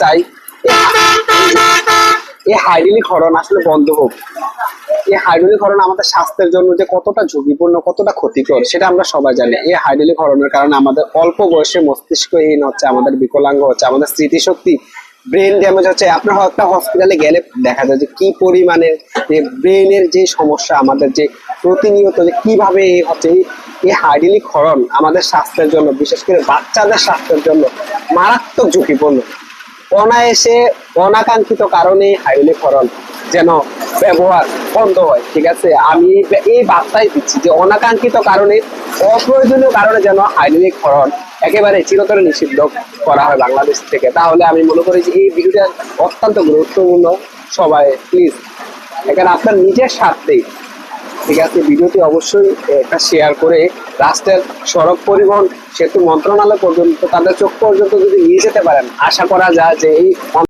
চাই এই হাইড্রোলিকরণ আসলে বন্ধ হোক। এই হাইড্রোলিকরণ আমাদের স্বাস্থ্যের জন্য যে কতটা ঝুঁকিপূর্ণ, কতটা ক্ষতিকর সেটা আমরা সবাই জানি। এই হাইড্রোলিকরণের কারণে আমাদের অল্প বয়সে মস্তিষ্কহীন হচ্ছে, আমাদের বিকলাঙ্গ হচ্ছে, আমাদের স্মৃতিশক্তি ব্রেন ড্যামেজ হচ্ছে। আপনার একটা হসপিটালে গেলে দেখা যায় যে কি পরিমাণে ব্রেনের যে সমস্যা, আমাদের যে প্রতিনিয়ত যে কিভাবে হচ্ছে এই হাইড্রোলিকরণ আমাদের স্বাস্থ্যের জন্য, বিশেষ করে বাচ্চাদের স্বাস্থ্যের জন্য মারাত্মক ঝুঁকিপূর্ণ। অনায়াসে অনাকাঙ্ক্ষিত কারণে হাইড্রোলিকরণ যেন ব্যবহার বন্ধ হয়। ঠিক আছে, আমি এই বার্তাই দিচ্ছি যে অনাকাঙ্ক্ষিত কারণে, অপ্রয়োজনীয় কারণে যেন হাইড্রোলিকরণ একেবারে চিরতরে নিষিদ্ধ করা হয় বাংলাদেশ থেকে। তাহলে আমি মনে করি যে এই ভিডিওটা অত্যন্ত গুরুত্বপূর্ণ। সবাই প্লিজ এখানে আপনার নিজের স্বার্থে, ঠিক আছে, ভিডিওটি অবশ্যই একটা শেয়ার করে রাষ্ট্রের সড়ক পরিবহন সেতু মন্ত্রণালয় পর্যন্ত, তাদের চোখ পর্যন্ত যদি নিয়ে যেতে পারেন, আশা করা যায় যে এই